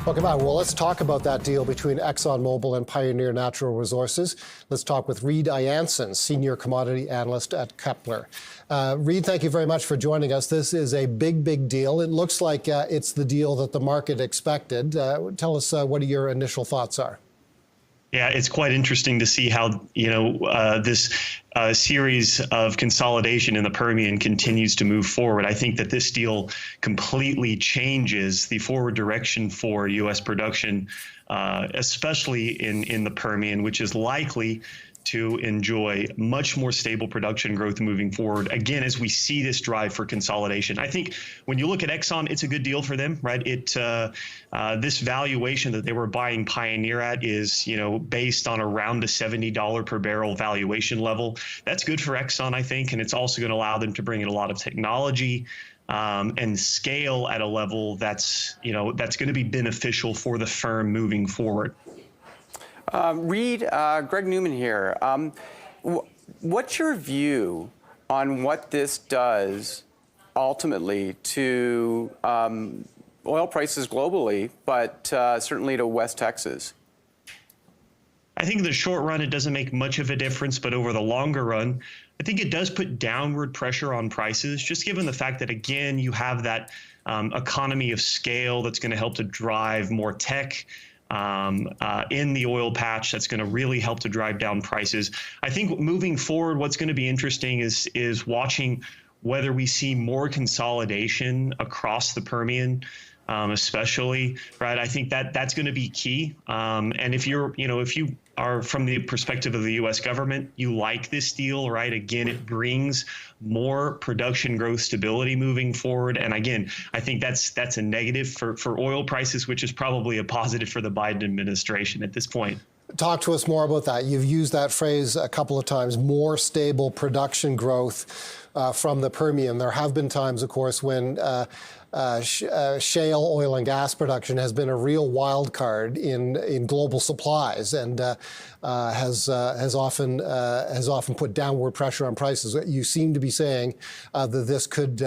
Welcome back. Well, let's talk about that deal between Exxon Mobil and Pioneer Natural Resources. Let's talk with Reid I'Anson, Senior Commodity Analyst at Kpler. Reid, thank you very much for joining us. This is a big deal. It looks like it's the deal that the market expected. Tell us what your initial thoughts are. Yeah, it's quite interesting to see how, this series of consolidation in the Permian continues to move forward. I think that this deal completely changes the forward direction for U.S. production, especially in the Permian, which is likely to enjoy much more stable production growth moving forward. Again, as we see this drive for consolidation, I think when you look at Exxon, it's a good deal for them, right? This valuation that they were buying Pioneer at is, based on around a $70 per barrel valuation level. That's good for Exxon, I think, and it's also going to allow them to bring in a lot of technology and scale at a level that's going to be beneficial for the firm moving forward. Reid, Greg Newman here. What's your view on what this does ultimately to oil prices globally, but certainly to West Texas? I think in the short run, it doesn't make much of a difference, but over the longer run, I think it does put downward pressure on prices, just given the fact that, again, you have that economy of scale that's going to help to drive more tech in the oil patch. That's going to really help to drive down prices. I think moving forward, what's going to be interesting is watching whether we see more consolidation across the Permian, especially, right? I think that's going to be key. And if you are from the perspective of the U.S. government, you like this deal, right? Again, it brings more production growth stability moving forward. And again, I think that's a negative for oil prices, which is probably a positive for the Biden administration at this point. Talk to us more about that. You've used that phrase a couple of times, more stable production growth from the Permian. There have been times, of course, when shale oil and gas production has been a real wild card in global supplies and has often put downward pressure on prices. You seem to be saying that this could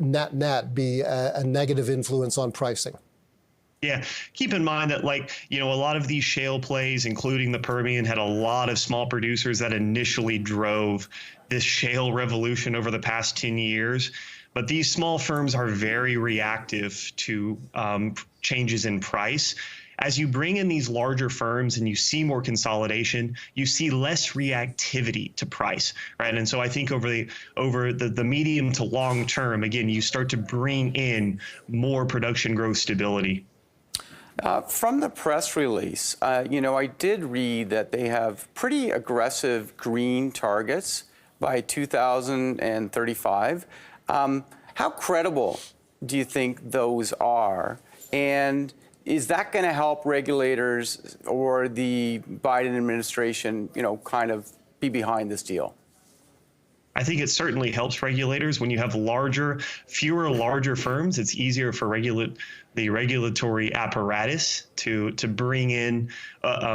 net be a negative influence on pricing. Yeah, keep in mind that, a lot of these shale plays, including the Permian, had a lot of small producers that initially drove this shale revolution over the past 10 years. But these small firms are very reactive to changes in price. As you bring in these larger firms and you see more consolidation, you see less reactivity to price, right? And so I think over the medium to long term, again, you start to bring in more production growth stability. From the press release, I did read that they have pretty aggressive green targets by 2035. How credible do you think those are? And is that going to help regulators or the Biden administration, kind of be behind this deal? I think it certainly helps regulators. When you have fewer larger firms, it's easier for the regulatory apparatus to bring in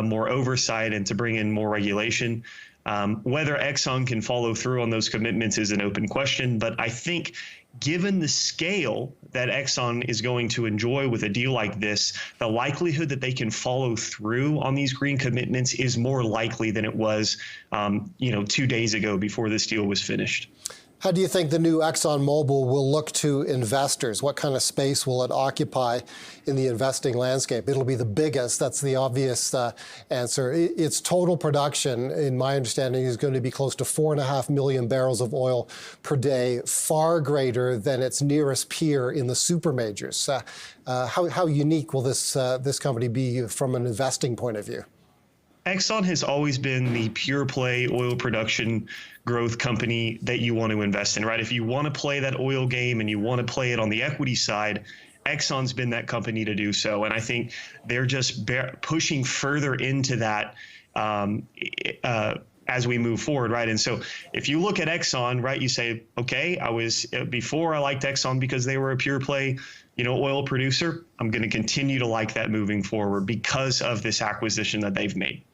more oversight and to bring in more regulation. Whether Exxon can follow through on those commitments is an open question, but I think given the scale that Exxon is going to enjoy with a deal like this, the likelihood that they can follow through on these green commitments is more likely than it was, 2 days ago before this deal was finished. How do you think the new Exxon Mobil will look to investors? What kind of space will it occupy in the investing landscape? It'll be the biggest. That's the obvious answer. Its total production, in my understanding, is going to be close to 4.5 million barrels of oil per day, far greater than its nearest peer in the super majors. How unique will this company be from an investing point of view? Exxon has always been the pure play oil production growth company that you want to invest in, right? If you want to play that oil game and you want to play it on the equity side, Exxon's been that company to do so. And I think they're just pushing further into that as we move forward, right? And so if you look at Exxon, right, you say, okay, before I liked Exxon because they were a pure play, oil producer. I'm going to continue to like that moving forward because of this acquisition that they've made.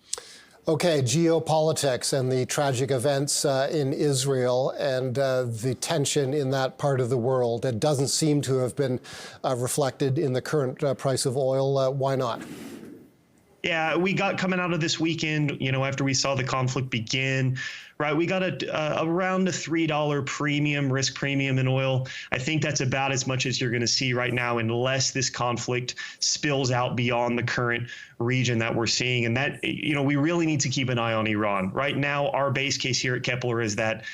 Okay, geopolitics and the tragic events in Israel and the tension in that part of the world. It doesn't seem to have been reflected in the current price of oil. Why not? Yeah, we got coming out of this weekend, after we saw the conflict begin, right? We got around a $3 premium, risk premium in oil. I think that's about as much as you're going to see right now, unless this conflict spills out beyond the current region that we're seeing. And that, we really need to keep an eye on Iran. Right now, our base case here at Kpler is that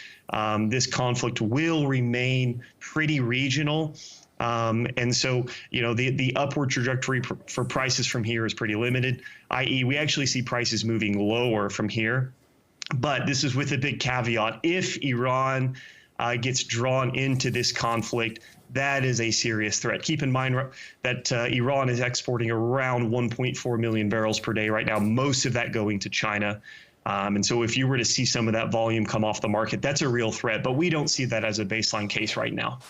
this conflict will remain pretty regional. And so, the upward trajectory for prices from here is pretty limited, i.e. we actually see prices moving lower from here. But this is with a big caveat. If Iran gets drawn into this conflict, that is a serious threat. Keep in mind that Iran is exporting around 1.4 million barrels per day right now, most of that going to China. And so if you were to see some of that volume come off the market, that's a real threat. But we don't see that as a baseline case right now.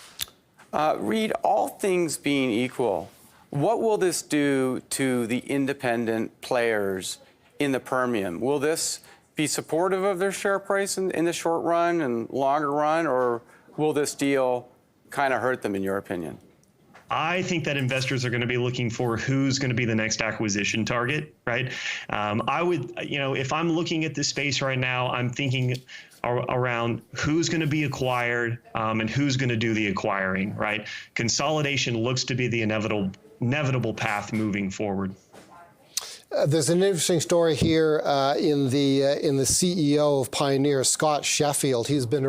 Reid, all things being equal, what will this do to the independent players in the Permian? Will this be supportive of their share price in the short run and longer run, or will this deal kind of hurt them, in your opinion? I think that investors are going to be looking for who's going to be the next acquisition target, right? I would, if I'm looking at this space right now, I'm thinking around who's going to be acquired and who's going to do the acquiring, right? Consolidation looks to be the inevitable path moving forward. There's an interesting story here in the CEO of Pioneer, Scott Sheffield. He's been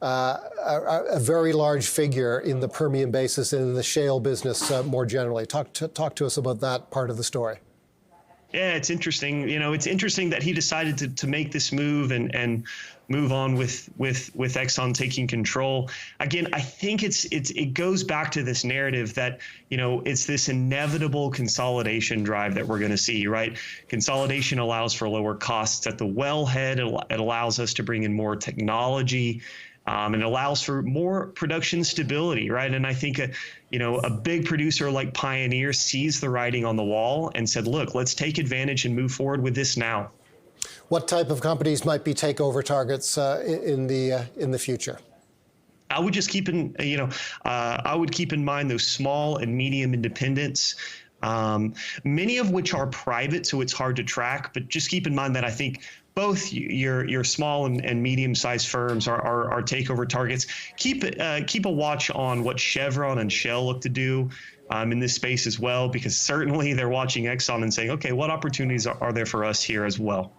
a very large figure in the Permian Basin and in the shale business more generally. Talk to us about that part of the story. Yeah, it's interesting. It's interesting that he decided to make this move and move on with Exxon taking control. Again, I think it goes back to this narrative that, it's this inevitable consolidation drive that we're going to see, right? Consolidation allows for lower costs at the wellhead. It allows us to bring in more technology. And it allows for more production stability, right? And I think a big producer like Pioneer sees the writing on the wall and said, look, let's take advantage and move forward with this now. What type of companies might be takeover targets in the future? I would just keep in mind those small and medium independents, many of which are private, so it's hard to track. But just keep in mind that I think both your small and medium-sized firms are takeover targets. Keep a watch on what Chevron and Shell look to do in this space as well, because certainly they're watching Exxon and saying, okay, what opportunities are there for us here as well?